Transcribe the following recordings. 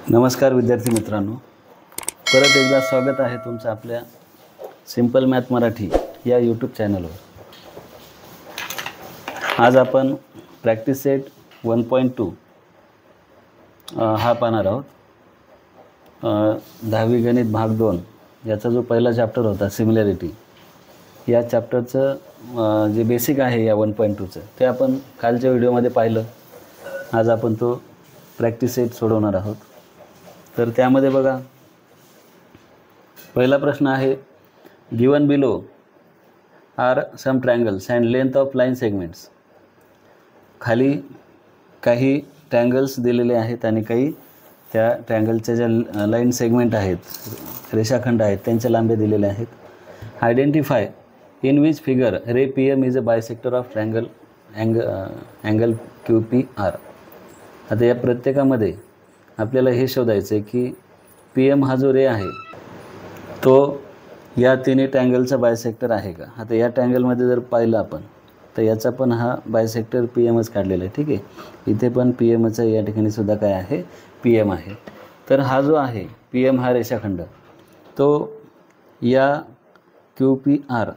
नमस्कार विद्यार्थी मित्रांनो, परत एकदा स्वागत आहे तुमचं आपल्या सिंपल मॅथ मराठी या यूट्यूब चॅनलवर। आज आपण प्रॅक्टिस सेट 1.2 हा पाहणार आहोत। 10वी गणित भाग 2 याचा जो पहिला चॅप्टर होता सिमिलॅरिटी, या चॅप्टरचं जे बेसिक आहे या 1.2चं ते आपण कालच्या व्हिडिओमध्ये पाहिलं। आज आपण तो प्रॅक्टिस सेट सोडवणार आहोत। तर त्यामध्ये बघा, पहिला प्रश्न आहे, given below are some triangles and length of line segments. खाली काही ट्रायंगल्स दिलेले आहेत आणि काही त्या ट्रायंगलच्या ज्या लाईन सेगमेंट आहेत, रेषाखंड आहेत, त्यांच्या लांबी दिलेल्या आहेत। Identify in which figure ray P M is a bisector of triangle angle Q P R. आता या प्रत्येकामध्ये आपल्याला हे शोधायचं आहे की पी एम हा जो रे आहे तो या तिन्ही ट्रायंगलचा बायसेक्टर आहे का। आता या ट्रायंगलमध्ये जर पाहिलं आपण तर याचा पण हा बायसेक्टर पी एमच काढलेला आहे, ठीक आहे। इथे पण पी एमच आहे, या ठिकाणी सुद्धा काय आहे, पी एम आहे। तर हा जो आहे पी एम हा रेषाखंड तो या क्यू पी आर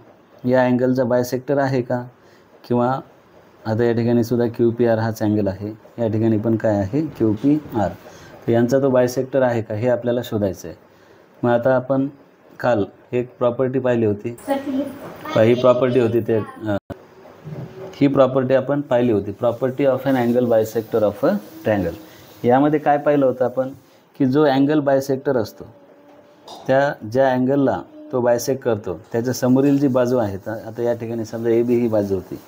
या अँगलचा बायसेक्टर आहे का, किंवा आता या ठिकाणी सुद्धा क्यू पी आर हाच अँगल आहे, या ठिकाणी पण काय आहे, क्यू पी आर, यांचा तो बायसेक्टर आहे का हे आपल्याला शोधायचं आहे। मग आता आपण काल एक प्रॉपर्टी पाहिली होती, ही प्रॉपर्टी होती, ते ही प्रॉपर्टी आपण पाहिली होती, property of N angle bisector of a triangle. यामध्ये काय पाहिलं होतं आपण की जो अँगल बायसेक्टर असतो त्या ज्या अँगलला तो बायसेक्ट करतो त्याच्या समोरील जी बाजू आहे, आता या ठिकाणी समजा ए बी ही बाजू होती,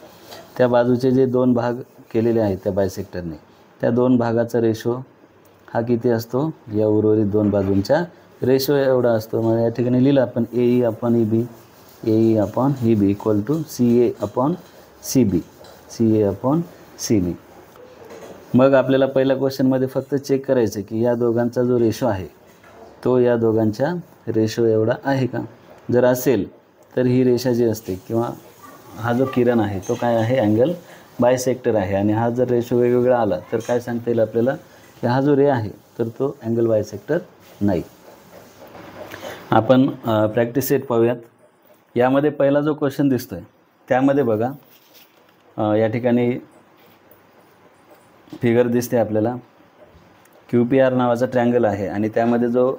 त्या बाजूचे जे दोन भाग केलेले आहेत त्या बायसेक्टरने, त्या दोन भागाचा रेशो हा किती असतो, या उर्वरित दोन बाजूंच्या रेशो एवढा असतो। मग या ठिकाणी लिहिलं आपण A E upon E B, A E upon E B equal to C A upon C B, C A upon C B. मग आपल्याला पहिल्या क्वेश्चनमध्ये फक्त चेक करायचं की या दोघांचा जो रेशो आहे तो या दोघांच्या रेशो एवढा आहे का। जर असेल तर ही रेषा जी असते किंवा हा जो किरण आहे तो काय आहे, अँगल बायसेक्टर आहे। आणि हा जर रेशो वेगवेगळा आला तर काय सांगता येईल आपल्याला की हा जो रे आहे तर तो अँगल बायसेक्टर नाही। आपण प्रॅक्टिस सेट पाहूयात। यामध्ये पहिला जो क्वेश्चन दिसतोय त्यामध्ये बघा, या ठिकाणी फिगर दिसते आपल्याला, क्यू पी आर नावाचा ट्रायंगल आहे आणि त्यामध्ये जो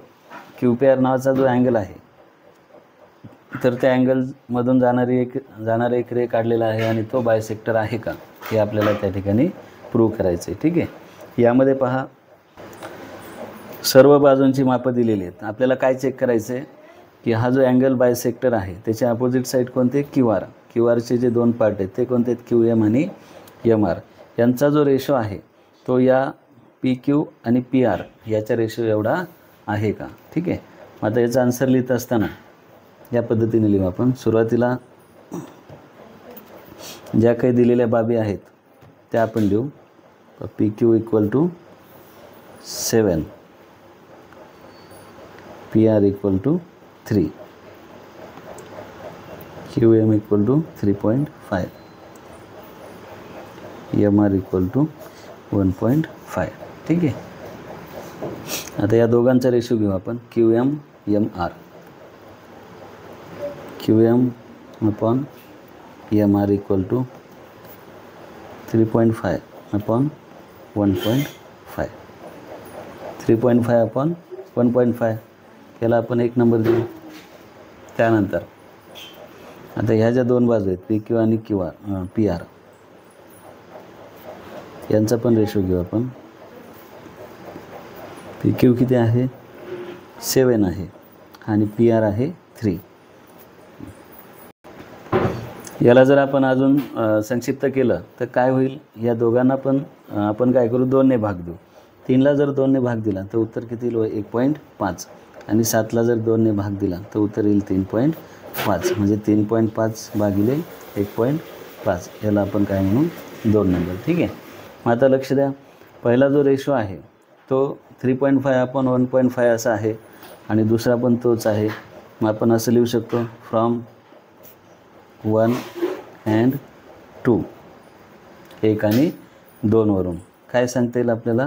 क्यू पी आर नावाचा जो अँगल आहे तर त्या अँगलमधून जाणारे एक रे काढलेला आहे आणि तो बायसेक्टर आहे का हे आपल्याला त्या ठिकाणी प्रूव्ह करायचं आहे, ठीक आहे। यामध्ये पहा, सर्व बाजूंची मापं दिलेली आहेत। आपल्याला काय चेक करायचं आहे की हा जो अँगल बायसेक्टर आहे त्याच्या अपोजिट साईड कोणते, क्यू आर, क्यू आरचे जे दोन पार्ट आहेत ते कोणते, क्यू एम आणि एम आर, यांचा जो रेशो आहे तो या पी क्यू आणि पी आर याच्या रेशो एवढा आहे का, ठीक आहे। मग आता याचा आन्सर लिहित असताना या पद्धतीने लिहू आपण। सुरुवातीला ज्या काही दिलेल्या बाबी आहेत त्या आपण लिहू, P Q equal to 7, P R equal to 3, Q M equal to 3.5, M R equal to 1.5, ठीक आहे। आता या दोघांचा रेशो घेऊ आपण, Q M M R, Q M upon M R equal to 3.5 upon 1.5, 3.5 upon 1.5, याला आपण एक नंबर देऊ। त्यानंतर आता ह्या ज्या दोन बाजू आहेत पी क्यू आणि क्यू आर पी आर यांचा पण रेशो घेऊ आपण। पी क्यू किती आहे, 7 आहे आणि पी आर आहे 3। याला जर आपण अजून संक्षिप्त केलं तर काय होईल, या दोघांना पण आपण काय करू, 2ने भाग देऊ। 3ला जर 2ने भाग दिला तर उत्तर किती येईल, 1.5, आणि 7ला जर 2ने भाग दिला तर उत्तर येईल 3.5, म्हणजे 3.5 भागिले 1.5, याला आपण काय म्हणू, 2 नंबर, ठीक आहे। मग आता लक्ष द्या, पहिला जो रेशो आहे तो 3.5 अपॉन 1.5 असा आहे आणि दुसरा पण तोच आहे। मग आपण असं लिहू शकतो, फ्रॉम 1 and 2, 1 आणि 2 वरून काय सांगता येईल आपल्याला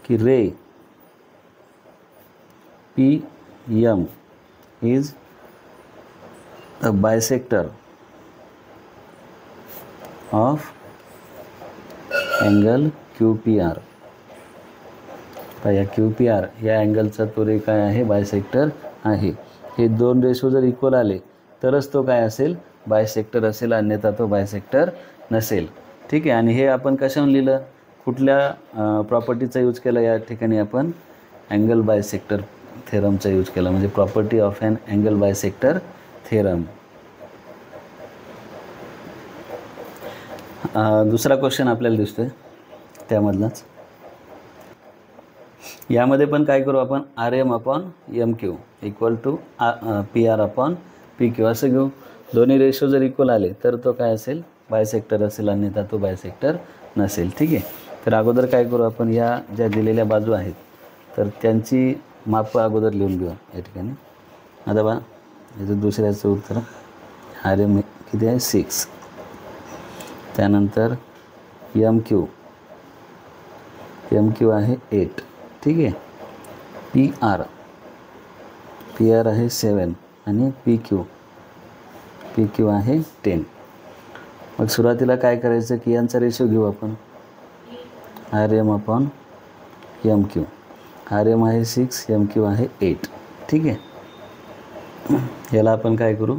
की ray P M is a bisector of angle Q P R. तर या क्यू पी आर या अँगलचा तो रे काय आहे, बायसेक्टर आहे. हे दोन रेशो जर इक्वल आले तरच तो काय असेल, बायसेक्टर असेल, अन्यथा तो बायसेक्टर नसेल. ठीक आहे. आणि हे आपण कशावरून लिहिलं, कुठल्या प्रॉपर्टीचा यूज केला या ठिकाणी, आपण अँगल बायसेक्टर थेरमचा यूज केला, म्हणजे property of an angle bisector theorem. दुसरा क्वेश्चन आपल्याला दिसतोय त्यामधलाच. यामध्ये पण काय करू आपण, R M upon M Q equal to P R upon P Q असं घेऊ. दोन्ही रेशो जर इक्वल आले तर तो काय असेल, बायसेक्टर असेल, अन्यथा तो बायसेक्टर नसेल. ठीक आहे. तर अगोदर काय करू आपण, या ज्या दिलेल्या बाजू आहेत तर त्यांची माप अगोदर लिहून घेऊ या ठिकाणी. आता बा याचं दुसऱ्याचं उत्तर, आर एम किती आहे 6, त्यानंतर एम क्यू आहे 8. ठीक आहे. पी आर आहे 7 आणि पी क्यू आहे 10. मग सुरुवातीला काय करायचं की यांचा रेशो घेऊ आपण, R M upon M Q. R M आहे 6, एम क्यू आहे 8. ठीक आहे. याला आपण काय करू,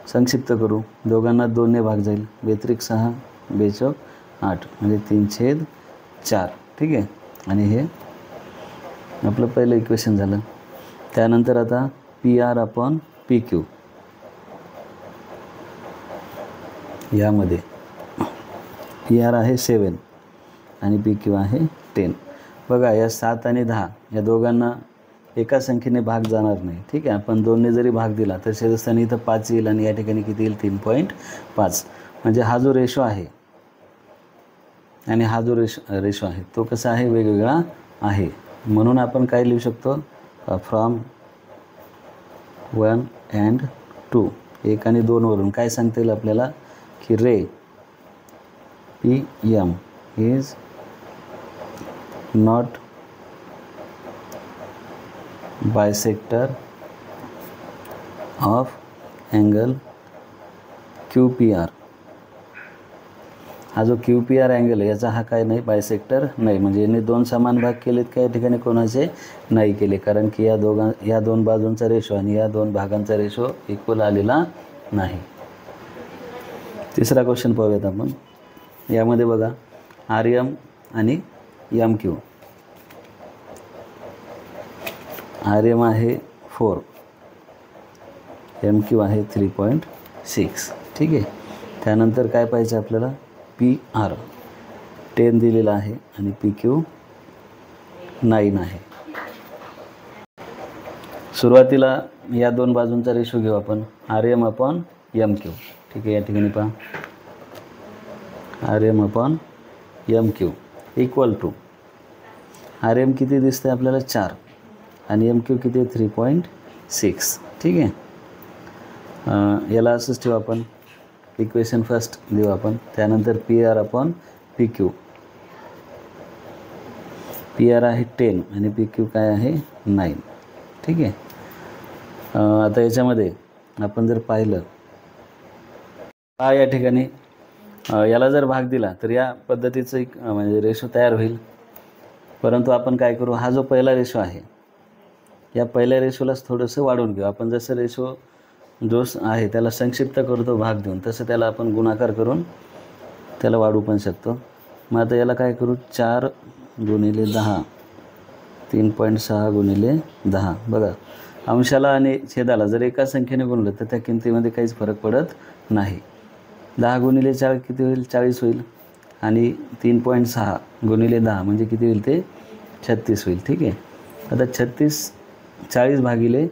संक्षिप्त करू. दोघांना 2ने भाग जाईल, बेत्रिक 6 बेचौक 8 म्हणजे 3/4. ठीक आहे. आणि हे आपलं पहिलं इक्वेशन झालं. त्यानंतर आता P R upon P Q, यामध्ये पी आर आहे 7 आणि पी क्यू आहे 10. बघा या 7 आणि 10 या दोघांना एका संख्येने भाग जाणार नाही. ठीक आहे. आपण 2ने जरी भाग दिला तर छेदस्थानी इथं 5 येईल आणि या ठिकाणी किती येईल, 3.5. म्हणजे हा जो रेशो आहे आणि हा जो रेशो आहे तो कसा आहे, वेगवेगळा आहे. म्हणून आपण काय लिहू शकतो, फ्रॉम 1 and 2, 1 आणि 2 वरून काय सांगता येईल आपल्याला की ray P M is not bisector of angle Q P R. हा जो क्यू पी आर अँगल आहे याचा हा काय नाही, बायसेक्टर नाही. म्हणजे याने 2 समान भाग केलेत का या ठिकाणी, कोणाचे नाही केले, कारण की या दोन बाजूंचा रेशो आणि या 2 भागांचा रेशो इक्वल आलेला नाही. तिसरा क्वेश्चन पाहूयात आपण. यामध्ये बघा आर एम आणि एम क्यू. आर एम आहे 4, एम क्यू आहे 3.6. ठीक आहे. त्यानंतर काय पाहिजे आपल्याला, पी आर 10 दिलेला आहे आणि पी क्यू 9 आहे. सुरुवातीला या 2 बाजूंचा रेशो घेऊ आपण, R M upon M Q. ठीक आहे. या ठिकाणी पहा, R M upon M Q equal to, R M किती दिसते आपल्याला 4 आणि एम क्यू किती 3.6. ठीक आहे. याला असंच ठेवू आपण, इक्वेशन फर्स्ट देऊ आपण. त्यानंतर P R upon P Q. P R आहे 10 आणि पी क्यू काय आहे 9. ठीक आहे. आता याच्यामध्ये आपण जर पाहिलं, हा या ठिकाणी याला जर भाग दिला तर या पद्धतीचं एक म्हणजे रेशो तयार होईल. परंतु आपण काय करू, हा जो पहिला रेशो आहे या पहिल्या रेशोलाच थोडंसं वाढवून घेऊ आपण. जसं रेशो जो आहे त्याला संक्षिप्त करतो भाग देऊन, तसं त्याला आपण गुणाकार करून त्याला वाढवू पण शकतो. मग आता याला काय करू, 4 गुणिले 10, 3.6 गुणिले 10. बघा अंशाला आणि छेदाला जर एका संख्येने गुणलं तर त्या किमतीमध्ये काहीच फरक पडत नाही. 10 गुणिले 4 किती होईल, 40 होईल. आणि 3.6 गुणिले 10 म्हणजे किती होईल, ते 36 होईल. ठीक आहे. आता 40 भागिले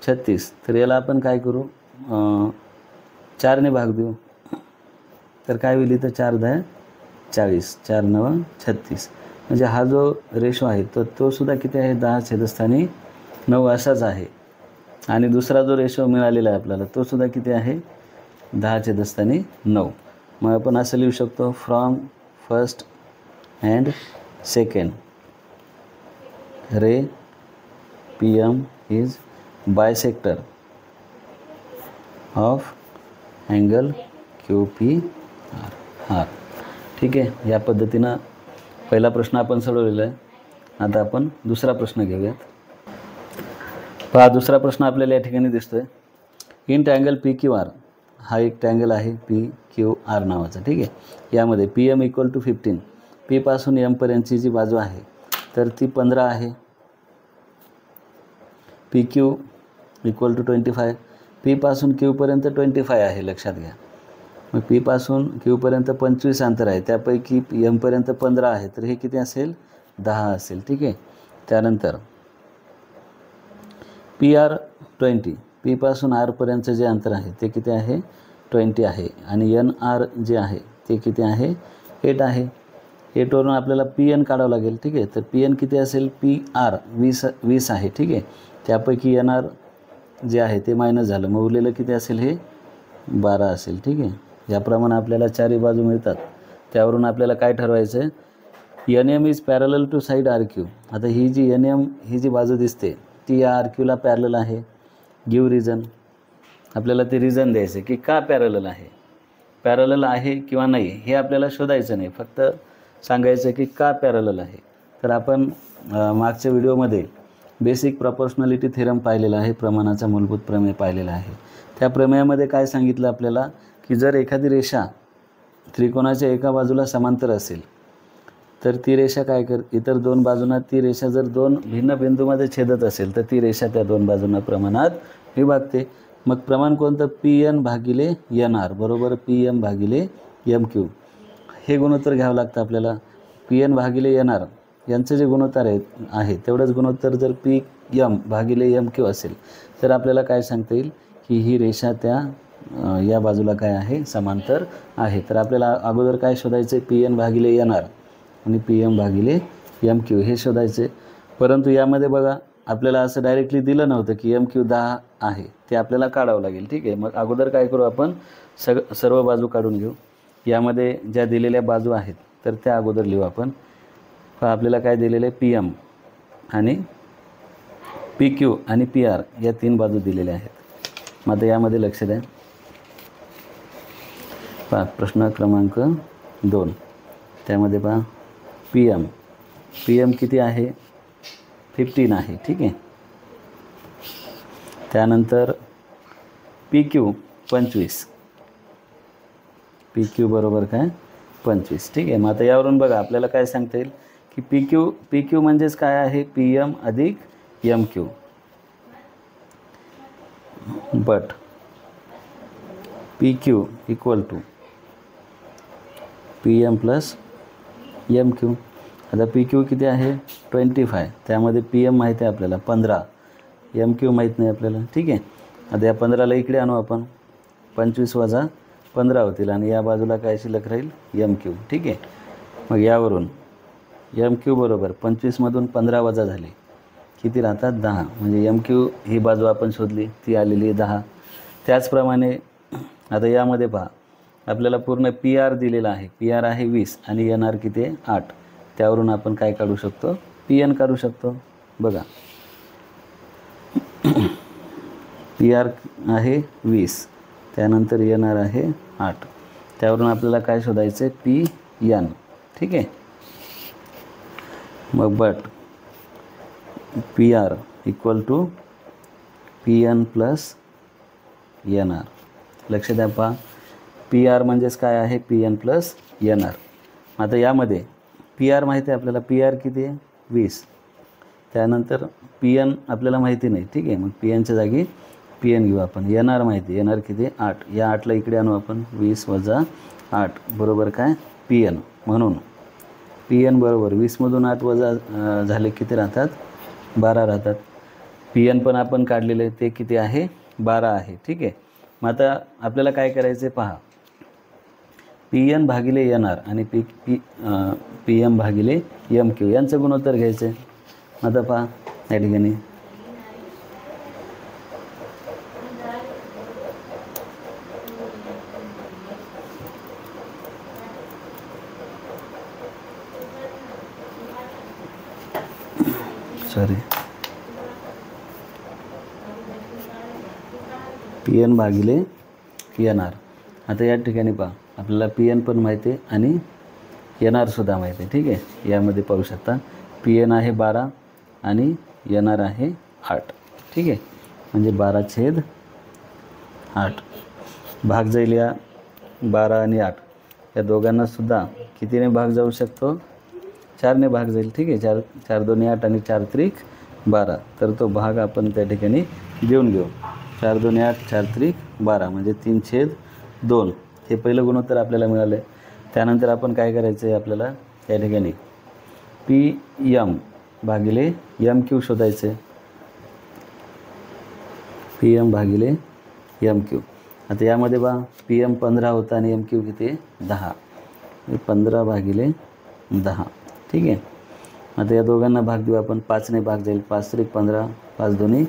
36, तर याला आपण काय करू, 4ने भाग देऊ. तर काय होईल इथं, 4 10 40, 4 9 36. म्हणजे हा जो रेशो आहे तो सुद्धा किती आहे, 10 छेदस्थानी 9 असाच आहे. आणि दुसरा जो रेशो मिळालेला आहे आपल्याला तो सुद्धा किती आहे, 10 छेदस्थानी 9. मग आपण असं लिहू शकतो, from first and second ray P M is bisector of angle Q P R. ठीक आहे, या पद्धतीनं पहिला प्रश्न आपण सोडवलेला आहे. आता आपण दुसरा प्रश्न घेऊयात. पहा, दुसरा प्रश्न आपल्याला या ठिकाणी दिसतोय. In triangle P Q R, हा एक ट्रँगल आहे पी क्यू आर नावाचा. ठीक आहे, यामध्ये P M equal to 15, P पासून एमपर्यंतची जी बाजू आहे तर ती 15 आहे. P Q equal to 25, P पासून क्यूपर्यंत 25 आहे, लक्षात घ्या. मग पी पासून क्यूपर्यंत 25 अंतर आहे, त्यापैकी एमपर्यंत 15 आहे, तर हे किती असेल? 10 असेल. ठीक आहे, त्यानंतर पी आर 20, पी पासून आरपर्यंतचं जे अंतर आहे ते किती आहे? 20 आहे. आणि एन आर जे आहे ते किती आहे? 8 आहे. 8वरून आपल्याला पी एन काढावं लागेल. ठीक आहे, तर पी एन किती असेल? पी आर 20 आहे. ठीक आहे, त्यापैकी एन आर जे आहे ते मायनस झालं, मग उरलेलं किती असेल? हे 12 असेल. ठीक आहे, याप्रमाणे आपल्याला चारही बाजू मिळतात. त्यावरून आपल्याला काय ठरवायचं आहे? N M is parallel to side R Q. आता ही जी एन एम ही जी बाजू दिसते ती या आर क्यूला पॅरलल आहे. गिव रिझन, आपल्याला ते रिझन द्यायचं की का पॅरलल आहे. पॅरलल आहे किंवा नाही हे आपल्याला शोधायचं नाही, फक्त सांगायचं की का पॅरलल आहे. तर आपण मागच्या व्हिडिओमध्ये बेसिक प्रॉपोर्शनॅलिटी थेरम पाहिलेला आहे, प्रमाणाचा मूलभूत प्रमेय पाहिलेला आहे. त्या प्रमेयामध्ये काय सांगितलं आपल्याला की जर एखादी रेषा त्रिकोणाच्या एका बाजूला समांतर असेल तर ती रेषा काय इतर दोन बाजूंना ती रेषा जर दोन भिन्न बिंदूमध्ये छेदत असेल तर ती रेषा त्या दोन बाजूंना प्रमाणात विभागते. मग प्रमाण कोणतं? पी एन भागिले एन आर बरोबर पी एम भागिले एम क्यू. हे गुणोत्तर घ्यावं लागतं आपल्याला. पी एन भागिले एन आर यांचं जे गुणोत्तर आहे तेवढंच गुणोत्तर जर पी एम भागिले एम क्यू असेल तर आपल्याला काय सांगता येईल की ही रेषा त्या या बाजूला काय आहे? समांतर आहे. तर आपल्याला अगोदर काय शोधायचं? पी एन भागिले एन आर आणि पी एम भागिले एम क्यू हे शोधायचे. परंतु यामध्ये बघा आपल्याला असं डायरेक्टली दिलं नव्हतं की एम क्यू 10 आहे, ते आपल्याला काढावं लागेल. ठीक आहे, मग अगोदर काय करू आपण? सर्व बाजू काढून घेऊ. यामध्ये ज्या दिलेल्या बाजू आहेत तर त्या अगोदर लिहू आपण. आपल्याला काय दिलेलं आहे? पी एम आणि पी क्यू आणि पी आर या 3 बाजू दिलेल्या आहेत. मग आता यामध्ये लक्ष द्या. पहा प्रश्न क्रमांक 2, त्यामध्ये पहा पी एम किती आहे? 15 आहे. ठीक आहे, त्यानंतर पी क्यू 25, पी क्यू बरोबर काय? 25. ठीक आहे, मग आता यावरून बघा आपल्याला काय सांगता येईल की पी क्यू म्हणजेच काय आहे? पी एम अधिक M Q. But P Q equal to P M plus M Q. आता पी क्यू किती आहे? 25, त्यामध्ये पी एम माहिती आहे आपल्याला 15, एम क्यू माहीत नाही आपल्याला. ठीक आहे, आता या 15ला इकडे आणू आपण. 25 वजा 15 होतील आणि या बाजूला काय शिल्लक राहील? M Q. ठीक आहे, मग यावरून एम क्यू बरोबर 25मधून 15 वजा झाले किती राहतात? 10. म्हणजे एम क्यू ही बाजू आपण शोधली, ती आलेली आहे 10. त्याचप्रमाणे आता यामध्ये पहा आपल्याला पूर्ण पी आर दिलेला आहे. पी आर आहे 20 आणि एन आर किती आहे? 8. त्यावरून आपण काय काढू शकतो? पी एन काढू शकतो. बघा पी आर आहे 20, त्यानंतर एन आर आहे 8. त्यावरून आपल्याला काय शोधायचं आहे? P N. ठीक आहे, मग but P R equal to P N plus N R. लक्ष द्या पहा, पी आर म्हणजेच काय आहे? P N plus N R. आता यामध्ये पी आर माहिती आहे आपल्याला. पी आर किती आहे? 20. त्यानंतर पी एन आपल्याला माहिती नाही. ठीक आहे, मग पी एनच्या जागी पी एन घेऊ आपण. एन आर माहिती, एन आर किती? 8. या 8ला इकडे आणू आपण. 20 वजा 8 बरोबर काय? P N. म्हणून पी एन बरोबर 20मधून 8 वजा झाले किती राहतात? 12 राहतात. पी एन पण आपण काढलेले, ते किती आहे? 12 आहे. ठीक आहे, मग आता आपल्याला काय करायचं आहे पहा. पी एन भागिले एन आर आणि पी एम भागिले एम क्यू यांचं गुणोत्तर घ्यायचं आहे. आता पहा या ठिकाणी पी एन भागिले एन आर. आता या ठिकाणी पहा, आपल्याला पी एन पण माहिती आहे आणि एन आरसुद्धा माहिती आहे. ठीक आहे, यामध्ये पाहू शकता पी एन आहे 12 आणि एन आर आहे 8. ठीक आहे, म्हणजे 12/8 भाग जाईल या 12 आणि 8 या दोघांनासुद्धा कितीने भाग जाऊ शकतो? 4ने भाग जाईल. ठीक आहे, 4 2 8 आणि 4 त्रिक 12. तर तो भाग आपण त्या ठिकाणी देऊन घेऊ. 4 2 8 4 त्रिक 12 म्हणजे 3/2. हे पहिलं गुणोत्तर आपल्याला मिळालं आहे. त्यानंतर आपण काय करायचं आहे, आपल्याला त्या ठिकाणी पी एम भागिले एम क्यू शोधायचं आहे. पी एम भागिले एम क्यू. आता यामध्ये बा पी एम 15 होता आणि एम क्यू किती आहे? 10. 15 भागिले 10. ठीक आहे, आता या दोघांना भाग देऊ आपण. 5ने भाग जाईल. 5 त्रिक 15 5 2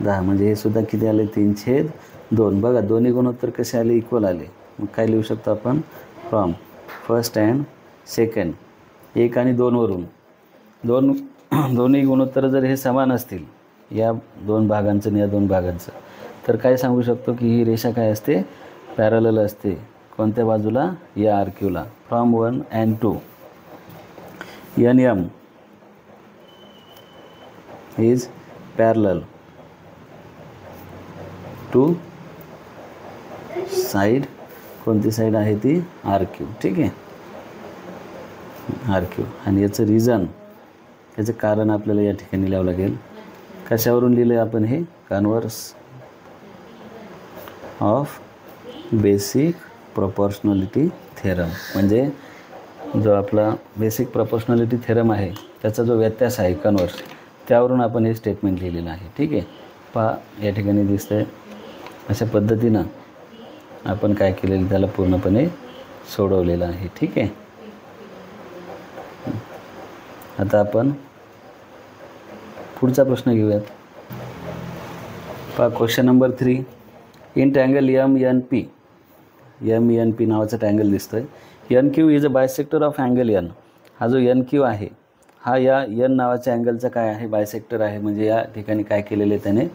10 म्हणजे हे सुद्धा किती आले? 3/2. बघा दोन्ही गुणोत्तर कसे आले? इक्वल आले. मग काय लिहू शकतो आपण? फ्रॉम फर्स्ट अँड सेकंड 1 आणि 2 वरून दोन्ही गुणोत्तर जर हे समान असतील, या 2 भागांचं आणि या 2 भागांचं, तर काय सांगू शकतो की ही रेषा काय असते? पॅरलल असते. कोणत्या बाजूला? या आर क्यूला. From 1 and 2 N M is parallel to side. कोणती साईड आहे ती? R Q. ठीक आहे, आर क्यू. आणि याचं रिझन, याचं कारण आपल्याला या ठिकाणी लिहावं लागेल. कशावरून लिहिलं आहे आपण हे? Converse of basic proportionality theorem. म्हणजे जो आपला बेसिक प्रपोर्शनॅलिटी थेरम आहे त्याचा जो व्यत्यास आहे कन्व्हर्स, त्यावरून आपण हे स्टेटमेंट लिहिलेलं आहे. ठीक आहे, पहा या ठिकाणी दिसतं आहे. अशा पद्धतीनं आपण काय केलेलं त्याला पूर्णपणे सोडवलेलं आहे. ठीक आहे, आता आपण पुढचा प्रश्न घेऊयात. पहा question number 3. In triangle M N P नावाचा ट्रँगल दिसतो आहे. N Q is a bisector of angle N. हा जो एन क्यू आहे हा या एन नावाच्या अँगलचा काय आहे? बायसेक्टर आहे. म्हणजे या ठिकाणी काय केलेले त्याने?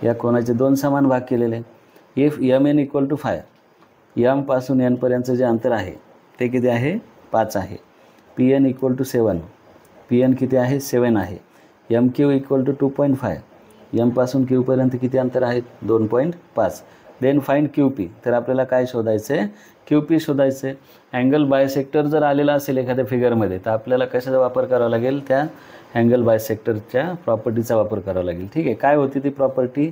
या कोणाचे 2 समान भाग केलेले. If M N equal to 5, एमपासून एनपर्यंतचं जे अंतर आहे ते किती आहे? 5 आहे. P N equal to 7, P N किती आहे? 7 आहे. एम क्यू इक्वल टू 2.5, एमपासून क्यूपर्यंत किती अंतर आहे? 2.5. Then find Q P. तर आपल्याला काय शोधायचं आहे? क्यू पी शोधायचं आहे. अँगल बायसेक्टर जर आलेला असेल एखाद्या फिगरमध्ये, तर आपल्याला कशाचा वापर करावा लागेल? त्या अँगल बायसेक्टरच्या प्रॉपर्टीचा वापर करावा लागेल. ठीक आहे, काय होती ती प्रॉपर्टी?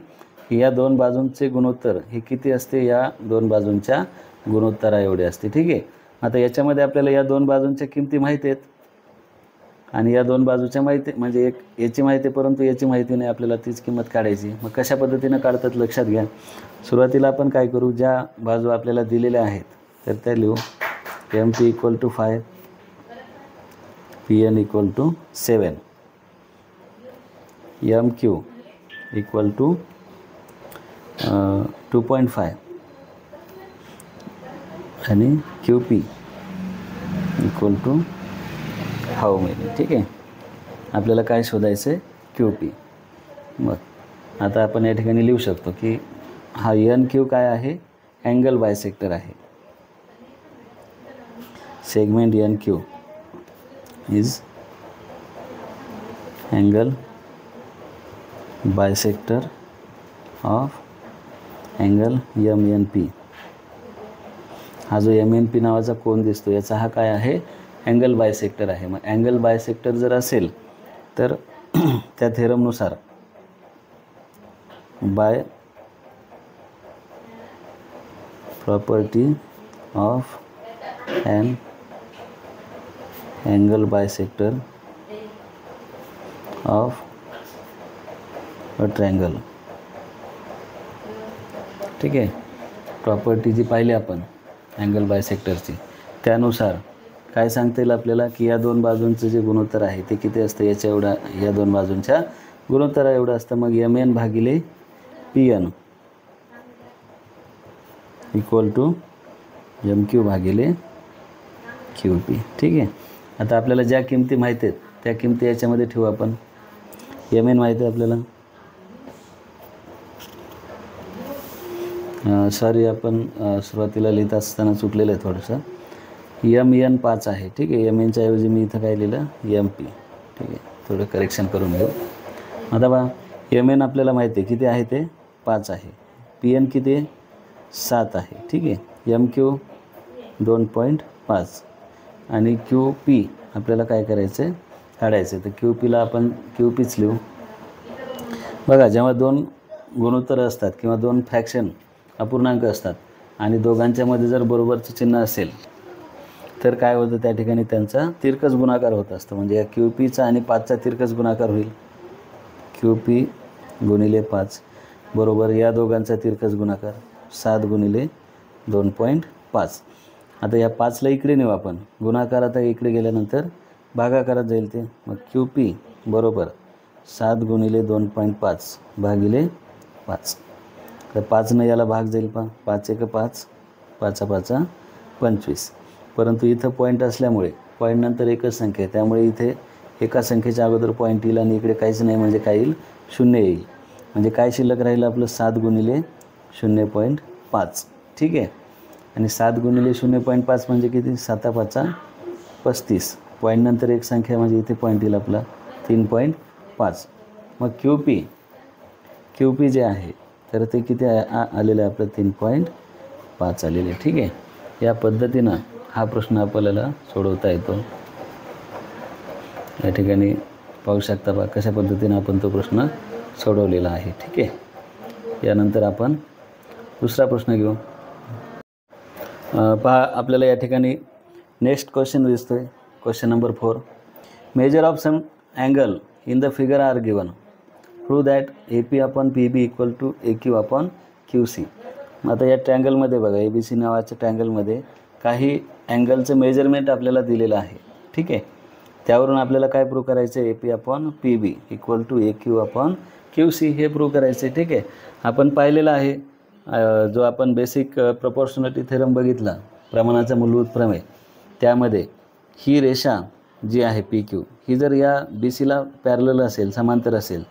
या 2 बाजूंचे गुणोत्तर हे किती असते? या 2 बाजूंच्या गुणोत्तरा एवढे असते. ठीक आहे, आता याच्यामध्ये आपल्याला या 2 बाजूंच्या किमती माहिती आहेत आणि या 2 बाजूच्या माहिती, म्हणजे एक याची माहिती आहे परंतु याची माहिती नाही, आपल्याला तीच किंमत काढायची. मग कशा पद्धतीनं काढतात लक्षात घ्या. सुरुवातीला आपण काय करू? ज्या बाजू आपल्याला दिलेल्या आहेत तर त्या लिहू. M P equal to 5, P N equal to 7, M Q equal to 2.5 आणि Q P equal to how many. ठीक आहे, आपल्याला काय शोधायचं आहे? Q P. मग आता आपण या ठिकाणी लिहू शकतो की हा एन क्यू काय आहे? अँगल बायसेक्टर आहे. Segment N Q is angle bisector of angle M N P. हा जो एम एन पी नावाचा कोन दिसतो याचा हा काय आहे? अँगल बायसेक्टर आहे. मग अँगल बायसेक्टर जर असेल तर त्या थेरमनुसार by property of N angle bisector of a triangle. ठीक आहे, प्रॉपर्टी जी पाहिली आपण अँगल बायसेक्टरची, त्यानुसार काय सांगता येईल आपल्याला की या 2 बाजूंचं जे गुणोत्तर आहे ते किती असतं? याच्या एवढा या 2 बाजूंच्या गुणोत्तरा एवढं असतं. मग एम एन भागिले P N equal to M Q भागिले क्यू पी. ठीक आहे, आता आपल्याला ज्या किमती माहिती आहेत त्या किमती याच्यामध्ये ठेवू आपण. एम एन माहिती आहे आपल्याला सॉरी, आपण सुरुवातीला लिहित असताना चुकलेलं आहे थोडंसं. MN 5 आहे. ठीक आहे, MNच्या ऐवजी मी इथं काय लिहिलं MP. ठीक आहे, थोडं करेक्शन करून घेऊ. आता बघा, MN आपल्याला माहिती आहे किती आहे, ते 5 आहे. PN किती आहे, 7 आहे. ठीक आहे, MQ 2.5 आणि QP आपल्याला काय करायचं आहे, काढायचं आहे. तर QPला आपण QPच लिहू. बघा, जेव्हा दोन गुणोत्तर असतात किंवा दोन फ्रॅक्शन अपूर्णांक असतात आणि दोघांच्यामध्ये जर बरोबरचं चिन्ह असेल तर काय होतं, त्या ठिकाणी त्यांचा तिरकस गुणाकार होत असतो. म्हणजे या QPचा आणि 5चा तिरकस गुणाकार होईल. QP गुणिले 5 बरोबर या दोघांचा तिरकस गुणाकार 7 गुणिले 2.5. आता या 5ला इकडे नेऊ आपण, गुणाकार आता इकडे गेल्यानंतर भागाकारात जाईल ते. मग QP बरोबर 7 गुणिले 2.5 भागिले 5. तर 5नं याला भाग जाईल. 5 एक 5, 5 5 25. परंतु इथं पॉईंट असल्यामुळे पॉईंटनंतर एकच संख्या आहे, त्यामुळे इथे एका संख्येच्या अगोदर पॉईंट येईल आणि इकडे काहीच नाही, म्हणजे काय येईल, 0 येईल. म्हणजे काय शिल्लक राहिलं आपलं, 7 गुणिले 0.5. ठीक आहे, आणि 7 गुणिले 0.5 म्हणजे किती, 7 5 35. पॉईंटनंतर एक संख्या म्हणजे इथे पॉईंट येईल आपला 3.5. मग QP जे आहे तर ते किती आलेलं आहे आपलं, 3.5 आलेले. ठीक आहे, या पद्धतीनं हा प्रश्न आपल्याला सोडवता येतो. या ठिकाणी पाहू शकता बा कशा पद्धतीनं आपण तो प्रश्न सोडवलेला आहे. ठीक आहे, यानंतर आपण दुसरा प्रश्न घेऊ. पहा, आपल्याला या ठिकाणी नेक्स्ट क्वेश्चन दिसतो आहे. Question number 4. Measure of some angle in the figure are given. Prove that AP upon PB equal to AQ upon QC. आता या ट्रँगलमध्ये बघा, ABC नावाच्या ट्रँगलमध्ये काही अँगलचं मेजरमेंट आपल्याला दिलेलं आहे. ठीक आहे, त्यावरून आपल्याला काय प्रूव्ह करायचं आहे, AP upon PB equal to AQ upon QC हे प्रूव्ह करायचं आहे. ठीक आहे, आपण पाहिलेलं आहे, जो आपण बेसिक प्रपोर्शनॅलिटी थेरम बघितला, प्रमाणाचा मूलभूत प्रमेय, त्यामध्ये ही रेषा जी आहे PQ ही जर या BCला पॅरलल असेल, समांतर असेल,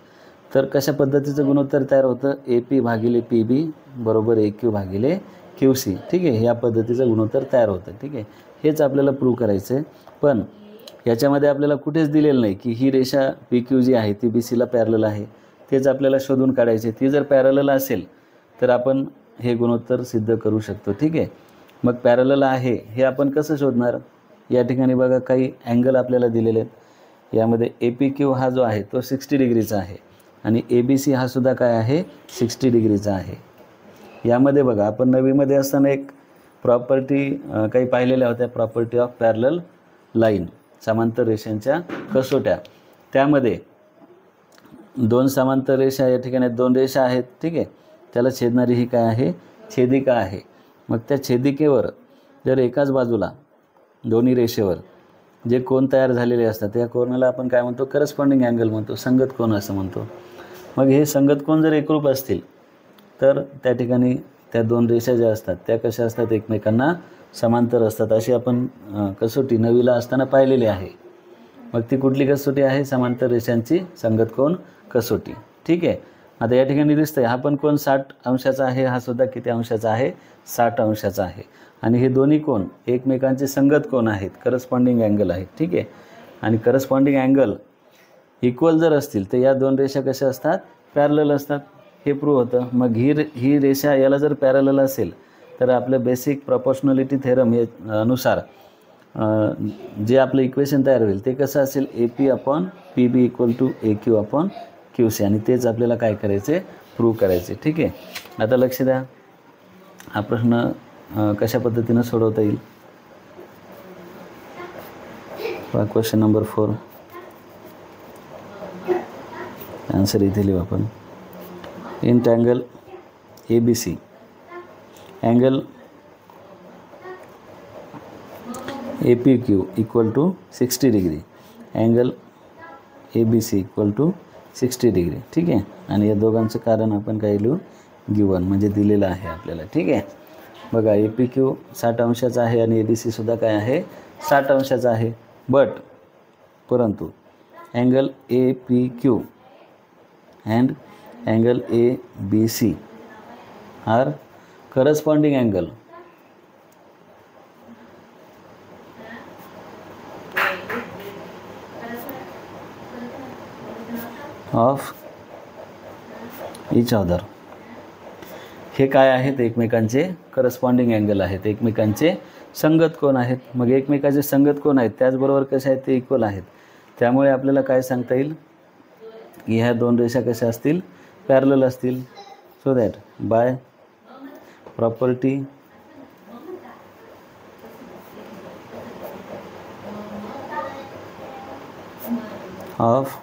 तर कशा पद्धतीचं गुणोत्तर तयार होतं, AP भागिले PB बरोबर AQ भागिले QC. ठीक आहे, या पद्धतीचं गुणोत्तर तयार होतं. ठीक आहे, हेच आपल्याला प्रूव्ह करायचं आहे. पण याच्यामध्ये आपल्याला कुठेच दिलेलं नाही की ही रेषा PQ जी आहे ती BCला पॅरलल आहे. तेच आपल्याला शोधून काढायचे. ती जर पॅरलल असेल तर आपण हे गुणोत्तर सिद्ध करू शकतो. ठीक आहे, मग पॅरलल आहे हे आपण कसं शोधणार. या ठिकाणी बघा, काही अँगल आपल्याला दिलेले आहेत. यामध्ये APQ हा जो आहे तो 60 डिग्रीचा आहे आणि ABC हा सुद्धा काय आहे, 60 डिग्रीचा आहे. यामध्ये बघा, आपण नववीमध्ये असताना एक प्रॉपर्टी काही पाहिलेल्या होत्या, प्रॉपर्टी ऑफ पॅरलल लाईन, समांतर रेषांच्या कसोट्या. त्यामध्ये दोन समांतर रेषा, या ठिकाणी 2 रेषा आहेत. ठीक आहे, त्याला छेदणारी ही काय आहे, छेदिका आहे. मग त्या छेदिकेवर जर एकाच बाजूला दोन्ही रेषेवर जे कोन तयार झालेले असतात त्या कोनाला आपण काय म्हणतो, करस्पॉन्डिंग अँगल म्हणतो, संगत कोन असं म्हणतो. मग हे संगत कोन जर एकरूप असतील तर त्या ठिकाणी त्या 2 रेषा ज्या असतात त्या कशा असतात, एकमेकांना समांतर असतात. अशी आपण कसोटी नववीला असताना पाहिलेली आहे. मग ती कुठली कसोटी आहे, समांतर रेषांची संगत कोन कसोटी. ठीक आहे, आता या ठिकाणी दिसतंय हा पण कोन 60 अंशाचा आहे, हा सुद्धा किती अंशाचा आहे, 60 अंशाचा आहे. आणि हे दोन्ही कोन एकमेकांचे संगत कोन आहेत, करस्पॉन्डिंग अँगल आहेत. ठीक आहे, आणि करस्पॉन्डिंग अँगल इक्वल जर असतील तर या 2 रेषा कशा असतात, पॅरलल असतात. हे प्रूव्ह होतं. मग ही रेषा याला जर पॅरलल असेल तर आपलं बेसिक प्रपोर्शनॅलिटी थेरम हे अनुसार जे आपलं इक्वेशन तयार होईल ते कसं असेल, AP upon PB equal to AQ upon QC. आणि तेच आपल्याला काय करायचे, प्रूव्ह करायचे. ठीक आहे, आता लक्ष द्या, हा प्रश्न कशा पद्धतीनं सोडवता येईल. Question number 4. आन्सर इथे लिहू आपण. In triangle ABC angle APQ equal to 60 degree, angle ABC equal to 60 degree. ठीक आहे, आणि या दोघांचं कारण आपण काय लिहू, गिवन म्हणजे दिलेलं आहे आपल्याला. ठीक आहे, बघा, APQ 60 अंशाचा आहे आणि ABC सुद्धा काय आहे, 60 अंशाचा आहे. परंतु angle APQ and angle ABC are corresponding angle of each other. हे काय आहेत? एकमेकांचे करस्पॉन्डिंग अँगल आहेत, एकमेकांचे संगत कोन आहेत. मग एकमेकांचे संगत कोन आहेत त्याचबरोबर कसे आहेत? ते इक्वल आहेत. त्यामुळे आपल्याला काय सांगता येईल की ह्या दोन रेषा कशा असतील? पॅरलल असतील. So that by property of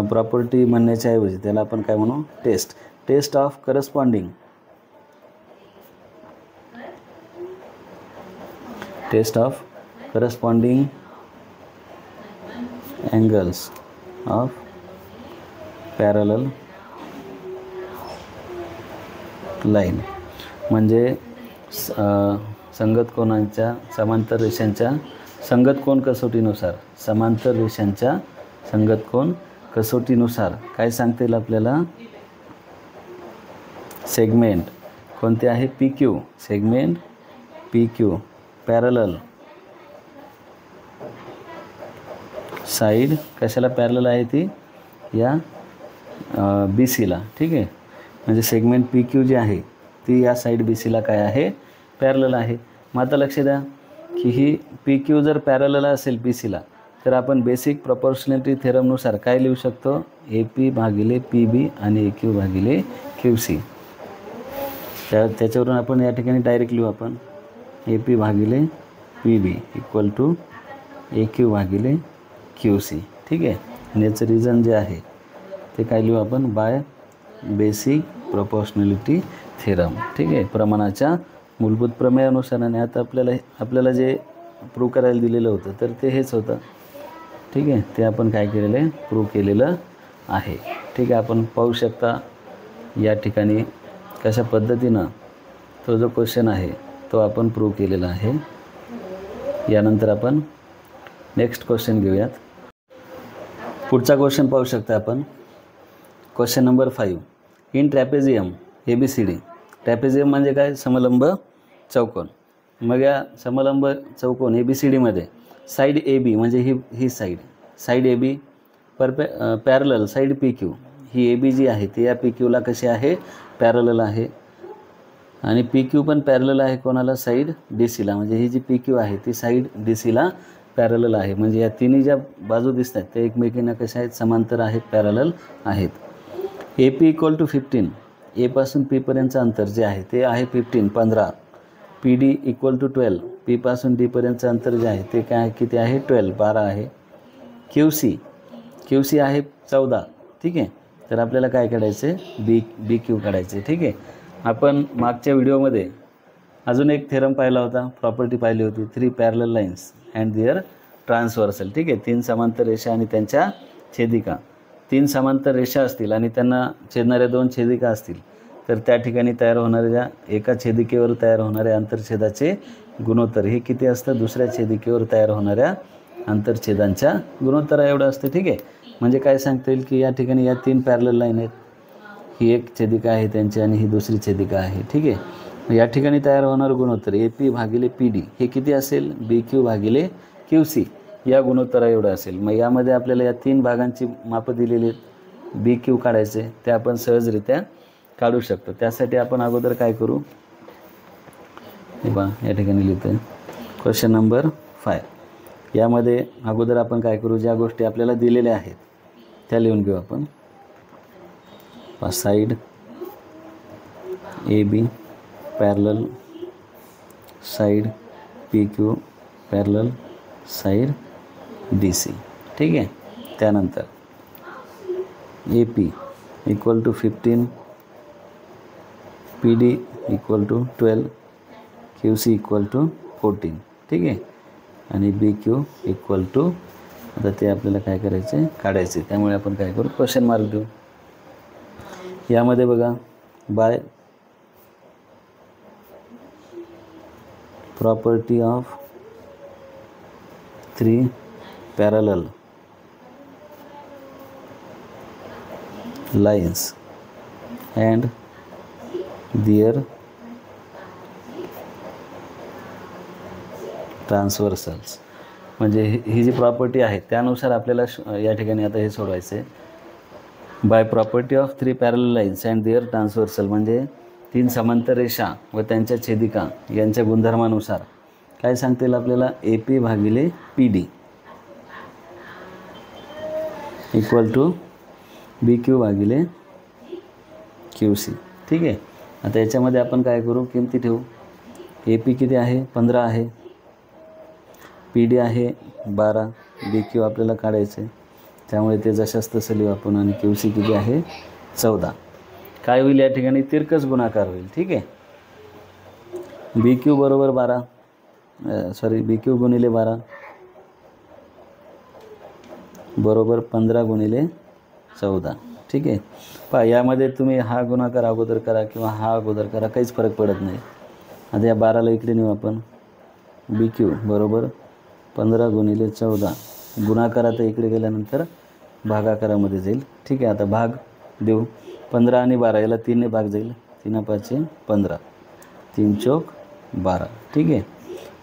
property म्हणण्याच्या ऐवजी त्याला आपण काय म्हणू? Test of corresponding, test of corresponding angles of parallel line. म्हणजे संगत कोनांच्या समांतर रेषांच्या संगत कोन कसोटीनुसार, समांतर रेषांच्या संगत कोन कसोटीनुसार काय सांगता येईल आपल्याला? सेगमेंट कोणते आहे? PQ. Segment PQ parallel side कशाला पॅरलल आहे? ती या BCला. ठीक आहे. म्हणजे सेगमेंट PQ जी आहे ती या साईड BCला काय आहे? पॅरलल आहे. मग आता लक्ष द्या की ही PQ जर पॅरलल असेल BCला तर आपण बेसिक प्रपोर्शनॅलिटी थेरमनुसार काय लिहू शकतो? AP भागिले PB आणि AQ भागिले QC. त्याच्यावरून आपण या ठिकाणी डायरेक्ट लिहू आपण AP भागिले PB इक्वल टू AQ भागिले QC. ठीक आहे. आणि याचं रिझन जे आहे ते काय लिहू आपण? By basic proportionality theorem. ठीक आहे. प्रमाणाच्या मूलभूत प्रमेयानुसार. आणि आता आपल्याला जे प्रूव्ह करायला दिलेलं होतं तर ते हेच होतं. ठीक आहे. ते आपण काय केलेलं आहे? प्रूव्ह केलेलं आहे. ठीक आहे. आपण पाहू शकता या ठिकाणी कशा पद्धतीनं तो जो क्वेश्चन आहे तो आपण प्रूव्ह केलेला आहे. यानंतर आपण नेक्स्ट क्वेश्चन घेऊयात. पुढचा क्वेश्चन पाहू शकता आपण. Question number 5. In trapezium ABCD. Trapezium म्हणजे काय? समलंब चौकोन. मग या समलंब चौकोन ABCDमध्ये साईड AB म्हणजे ही side AB parallel side PQ. ही AB जी आहे ती या PQला कशी आहे? पॅरलल आहे. आणि PQ पण पॅरलल आहे कोणाला? साईड DCला. म्हणजे ही जी PQ आहे ती साईड DCला पॅरलल आहे. म्हणजे या तिन्ही ज्या बाजू दिसतात त्या एकमेकींना कशा आहेत? समांतर आहेत, पॅरलल आहेत. AP equal to 15. A पासून P पर्यंतचं अंतर जे आहे ते आहे 15. PD equal to 12. P पासून D पर्यंतचं अंतर जे आहे ते काय किती आहे? 12 आहे. QC आहे 14. ठीक आहे. तर आपल्याला काय काढायचं आहे? BQ काढायचे. ठीक आहे. आपण मागच्या व्हिडिओमध्ये अजून एक थेरम पाहिला होता, प्रॉपर्टी पाहिली होती. 3 parallel lines and their transversal. ठीक आहे. 3 समांतर रेषा आणि त्यांच्या छेदिका. 3 समांतर रेषा असतील आणि त्यांना छेदणाऱ्या 2 छेदिका असतील तर त्या ठिकाणी तयार होणाऱ्या एका छेदिकेवर तयार होणाऱ्या आंतरछेदाचे गुणोत्तर हे किती असतं? दुसऱ्या छेदिकेवर तयार होणाऱ्या आंतरछेदांच्या गुणोत्तरा एवढं असतं. ठीक आहे. म्हणजे काय सांगता येईल की या ठिकाणी या 3 पॅरलल लाईन आहेत. ही एक छेदिका आहे त्यांची आणि ही दुसरी छेदिका आहे. ठीक आहे. या ठिकाणी तयार होणारं गुणोत्तर AP भागिले PD हे किती असेल? BQ भागिले QC या गुणोत्तरा एवढं असेल. मग यामध्ये आपल्याला या 3 भागांची मापं दिलेली आहेत. BQ काढायचे ते आपण सहजरित्या काढू शकतो. त्यासाठी आपण अगोदर काय करू? हे बा या ठिकाणी लिहितो आहे क्वेश्चन नंबर 5. यामध्ये अगोदर आपण काय करू? ज्या गोष्टी आपल्याला दिलेल्या आहेत त्या लिहून घेऊ आपण. Side AB parallel side PQ parallel side DC. ठीक आहे. त्यानंतर AP equal to 15, PD equal to 12, QC equal to 14. ठीक आहे. आणि BQ इक्वल टू आता ते आपल्याला काय करायचे? काढायचे. त्यामुळे आपण काय करू? क्वेश्चन मार्क देऊ. यामध्ये बघा by property of 3 parallel lines and their transversals. म्हणजे ही जी प्रॉपर्टी आहे त्यानुसार आपल्याला या ठिकाणी आता हे सोडवायचं आहे. By property of 3 parallel lines and their transversal, म्हणजे 3 समांतर रेषा व त्यांच्या छेदिका यांच्या गुणधर्मानुसार काय सांगता येईल आपल्याला, AP भागिले PD इक्वल टू BQ भागिले QC. ठीक आहे. आता याच्यामध्ये आपण काय करू, किमती ठेवू. AP किती आहे, 15 आहे. PD आहे 12. BQ आपल्याला काढायचं आहे, त्यामुळे ते जशाच तसं लिहू आपण. आणि QC किती आहे, 14. काय होईल या ठिकाणी, तिरकस गुणाकार होईल. ठीक आहे. BQ बरोबर 12, BQ गुणिले 12 बरोबर 15 गुणिले 14. ठीक आहे. पहा, यामध्ये तुम्ही हा गुणाकार अगोदर करा किंवा हा अगोदर करा, काहीच फरक पडत नाही. आता या 12ला इकडे नेऊ आपण. BQ बरोबर 15 गुणिले 14, गुणाकार आता इकडे गेल्यानंतर भागाकारामध्ये जाईल. ठीक आहे. आता भाग देऊ. 15 आणि 12 याला 3 ने भाग जाईल. 3 5 15, 3 चौक 12. ठीक आहे.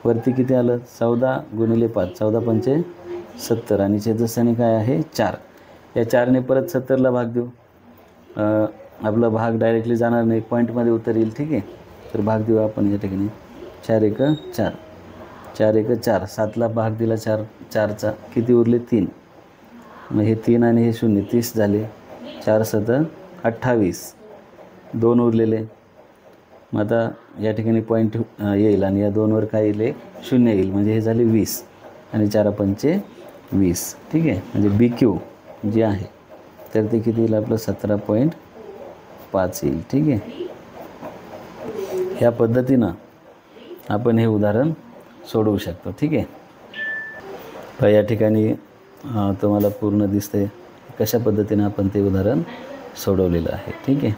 वरती किती आलं, 14 गुणिले 5, 14 पंचे 70 आणि छेदस्थानी काय आहे 4. या 4ने परत 70ला भाग देऊ. आपला भाग डायरेक्टली जाणार नाही, पॉईंटमध्ये उत्तर येईल. ठीक आहे. तर भाग देऊ आपण या ठिकाणी. 4 1 4, 4 1 4, 7ला भाग दिला 4चा, किती उरले 3. मग हे 3 आणि हे 0, 30 झाले. 4 7 28, 2 उरलेले. मग आता या ठिकाणी पॉईंट येईल आणि या 2वर काय येईल, 0 येईल. म्हणजे हे झाले 20 आणि 4 पंचे 20. ठीक आहे. म्हणजे BQ जे आहे तर ते किती येईल आपलं, 17.5 येईल. ठीक आहे. ह्या पद्धतीनं आपण हे उदाहरण सोडवू शकतो. ठीक आहे. तर या ठिकाणी तुम्हाला पूर्ण दिसते कशा पद्धतीनं आपण ते उदाहरण सोडवलेलं आहे. ठीक आहे.